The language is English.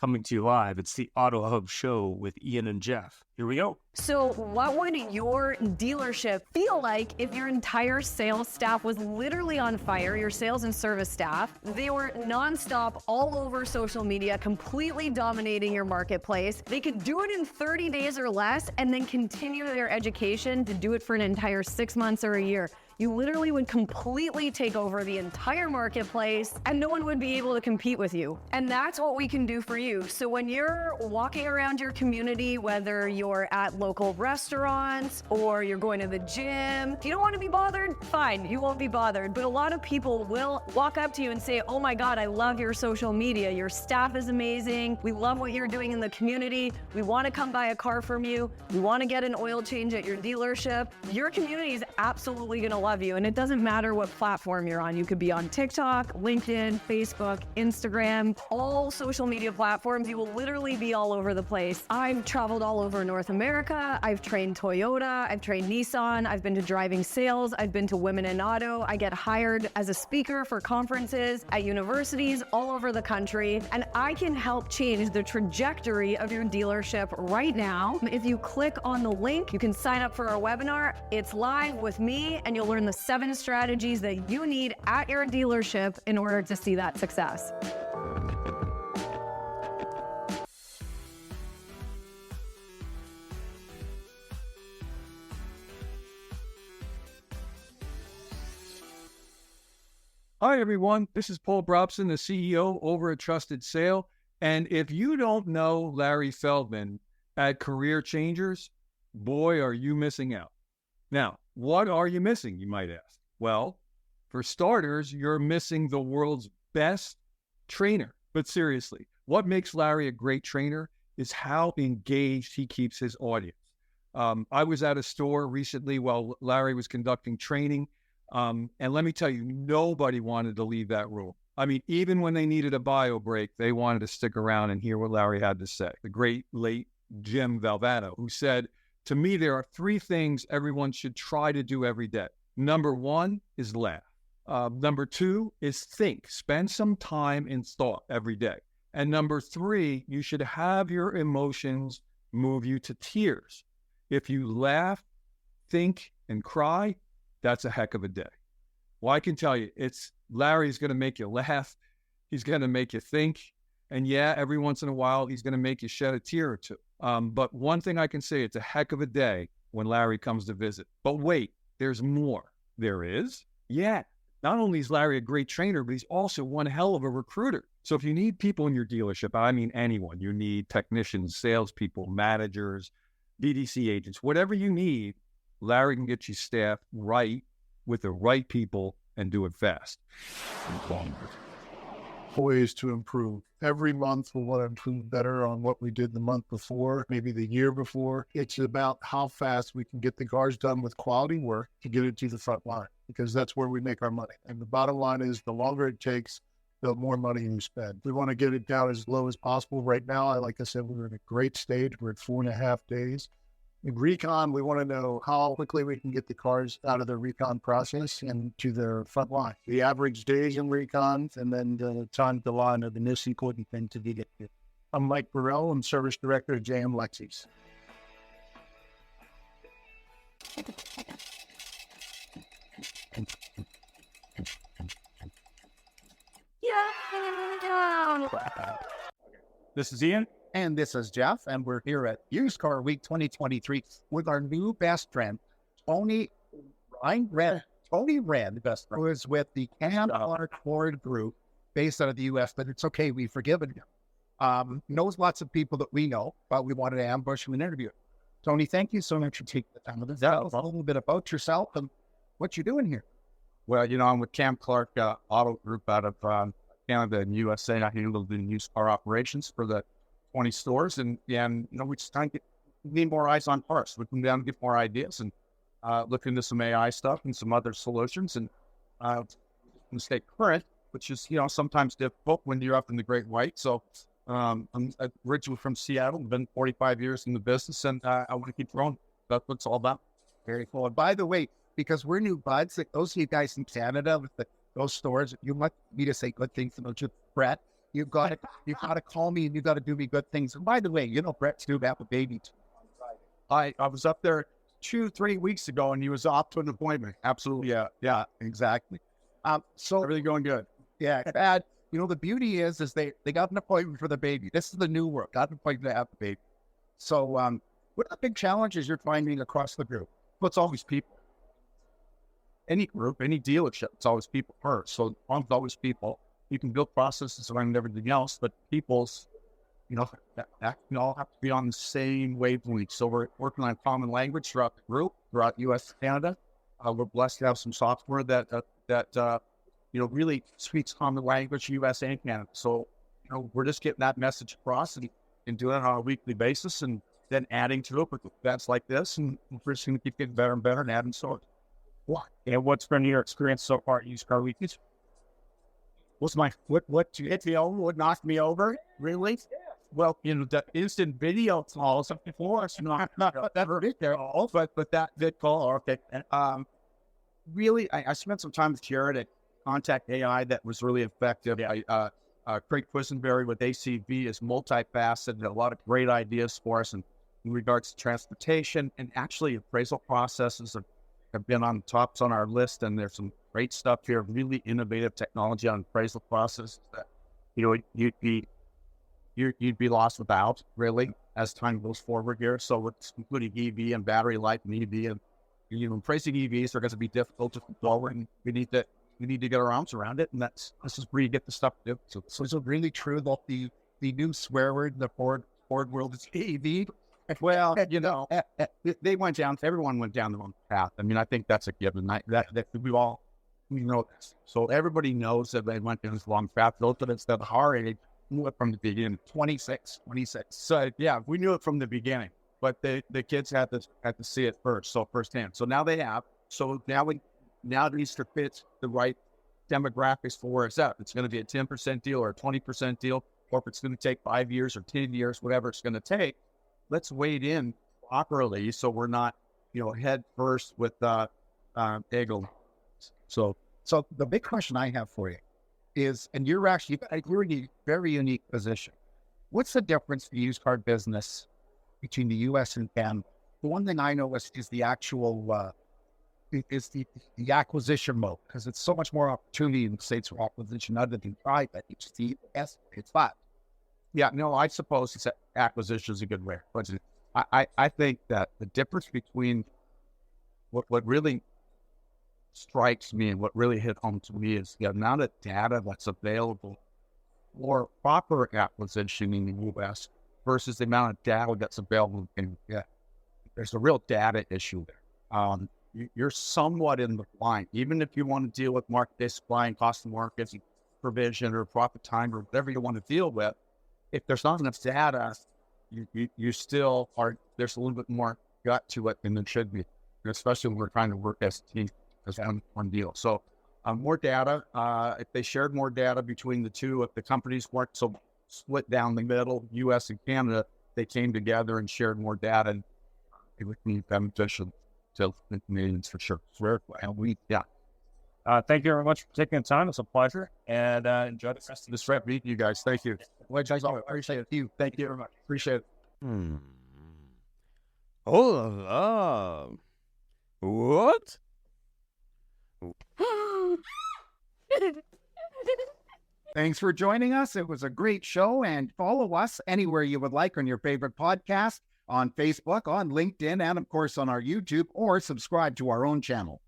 Coming to you live, it's the AutoHub show with Ian and Jeff. Here we go. So what would your dealership feel like if your entire sales staff was literally on fire, your sales and service staff? They were nonstop all over social media, completely dominating your marketplace. They could do it in 30 days or less and then continue their education to do it for an entire 6 months or a year. You literally would completely take over the entire marketplace and no one would be able to compete with you. And that's what we can do for you. So when you're walking around your community, whether you're at local restaurants or you're going to the gym, if you don't want to be bothered, fine, you won't be bothered. But a lot of people will walk up to you and say, oh my God, I love your social media. Your staff is amazing. We love what you're doing in the community. We want to come buy a car from you. We want to get an oil change at your dealership. Your community is absolutely going to love you. And it doesn't matter what platform you're on. You could be on TikTok, LinkedIn, Facebook, Instagram, all social media platforms. You will literally be all over the place. I've traveled all over North America. I've trained Toyota. I've trained Nissan. I've been to driving sales. I've been to Women in Auto. I get hired as a speaker for conferences at universities all over the country. And I can help change the trajectory of your dealership right now. If you click on the link, you can sign up for our webinar. It's live with me, and you'll learn the 7 strategies that you need at your dealership in order to see that success. Hi, everyone. This is Paul Brobson, the CEO over at Trusted Sale. And if you don't know Larry Feldman at Career Changers, boy, are you missing out. Now, what are you missing, you might ask? Well, for starters, you're missing the world's best trainer. But seriously, what makes Larry a great trainer is how engaged he keeps his audience. I was at a store recently while Larry was conducting training. And let me tell you, nobody wanted to leave that room. I mean, even when they needed a bio break, they wanted to stick around and hear what Larry had to say. The great late Jim Valvano, who said, to me, there are 3 things everyone should try to do every day. Number 1 is laugh. Number 2 is think. Spend some time in thought every day. And number 3, you should have your emotions move you to tears. If you laugh, think, and cry, that's a heck of a day. Well, I can tell you, Larry's going to make you laugh. He's going to make you think. And yeah, every once in a while, he's going to make you shed a tear or two. But one thing I can say, it's a heck of a day when Larry comes to visit. But wait, there's more. There is? Yeah. Not only is Larry a great trainer, but he's also one hell of a recruiter. So if you need people in your dealership, I mean anyone, you need technicians, salespeople, managers, BDC agents, whatever you need, Larry can get you staffed right with the right people and do it fast. Ways to improve. Every month we want to improve better on what we did the month before, maybe the year before. It's about how fast we can get the cars done with quality work to get it to the front line, because that's where we make our money. And the bottom line is the longer it takes, the more money you spend. We want to get it down as low as possible. Right now, like I said, we're in a great stage. We're at 4.5 days. In recon, we want to know how quickly we can get the cars out of the recon process and to their front line. The average days in recon, and then the time to line of the most important thing to get it. I'm Mike Burrell. I'm Service Director at JM Lexus. This is Ian. And this is Jeff, and we're here at Used Car Week 2023 with our new best friend, Tony Red, best friend, who is with the Cam Clark Ford Group based out of the U.S., but it's okay, we've forgiven him. Knows lots of people that we know, but we wanted to ambush him and interview him. Tony, thank you so much for taking the time to tell us a little bit about yourself and what you're doing here. Well, I'm with Cam Clark Auto Group out of Canada and USA. I handle the used car operations for the 20 stores, and we just kind of need more eyes on cars. We come down and get more ideas and look into some AI stuff and some other solutions and stay current, which is, sometimes difficult when you're up in the Great White. So I'm originally from Seattle, been 45 years in the business, and I want to keep growing. That's what it's all about. Very cool. And by the way, because we're new buds. Like those of you guys in Canada with those stores, you want me to say good things about you, Brett. You've got to call me and you've got to do me good things. And by the way, Brett's due to have a baby on Friday. I was up there 2-3 weeks ago, and he was off to an appointment. Absolutely. Yeah, exactly. So Everything going good. yeah, bad. The beauty is they got an appointment for the baby. This is the new world. Got an appointment to have the baby. So, what are the big challenges you're finding across the group? Well, it's always people. Any group, any dealership, it's always people first. So it's always people. You can build processes around everything else, but people's, that we all have to be on the same wavelength. So we're working on common language throughout the group, throughout U.S. and Canada. We're blessed to have some software that really speaks common language, U.S. and Canada. So, we're just getting that message across and doing it on a weekly basis, and then adding to it with events like this, and we're just going to keep getting better and better and adding stores. And what's been your experience so far at Used Car Week? What hit me over? What knocked me over? Really? Well, the instant video calls before, not that hurt it there all, but that vid call, okay. Really, I spent some time with Jared at Contact AI that was really effective. Yeah. Craig Quisenberry with ACV is multifaceted, a lot of great ideas for us in regards to transportation, and actually appraisal processes have been on tops on our list, and there's some great stuff here, really innovative technology on appraisal processes that you'd be lost without, really, as time goes forward here. So it's including EV and battery life and EV, and appraising EVs are going to be difficult to go forward, and we need to get our arms around it, and this is where you get the stuff to do. So is it really true that the new swear word in the Ford world is EV? Well, they went down. Everyone went down the wrong path. I mean, I think that's a given. That we know this. So everybody knows that they went down this long path. Those that it's that hard, knew it from the beginning. 26. So yeah, we knew it from the beginning. But the kids had to see it firsthand. So now they have. So now it needs to fit the right demographics for where it's at. It's going to be a 10% deal or a 20% deal, or if it's going to take 5 years or 10 years, whatever it's going to take. Let's wade in properly so we're not, head first with egg. So the big question I have for you is, and you're in a very unique position. What's the difference in the used car business between the U.S. and Canada? The one thing I know is the actual the acquisition mode, because it's so much more opportunity in the States for acquisition other than private. It's flat. Yeah, no, I suppose acquisition is a good way. But I think that the difference between what really strikes me and what really hit home to me is the amount of data that's available for proper acquisition in the U.S. versus the amount of data that's available in Canada. There's a real data issue there. You're somewhat in the blind, even if you want to deal with market-based supply and cost of markets, provision or profit time or whatever you want to deal with. If there's not enough data, you still are, there's a little bit more gut to it than there should be, especially when we're trying to work as a team, as one deal. So more data, if they shared more data between the two, if the companies weren't so split down the middle, U.S. and Canada, they came together and shared more data, and it would be beneficial to the Canadians for sure. Thank you very much for taking the time. It's a pleasure, and enjoy the rest of This trip meeting you guys. Thank you. Appreciate it. Thank you very much. Appreciate it. Oh, what? Thanks for joining us. It was a great show, and follow us anywhere you would like on your favorite podcast, on Facebook, on LinkedIn, and of course on our YouTube, or subscribe to our own channel.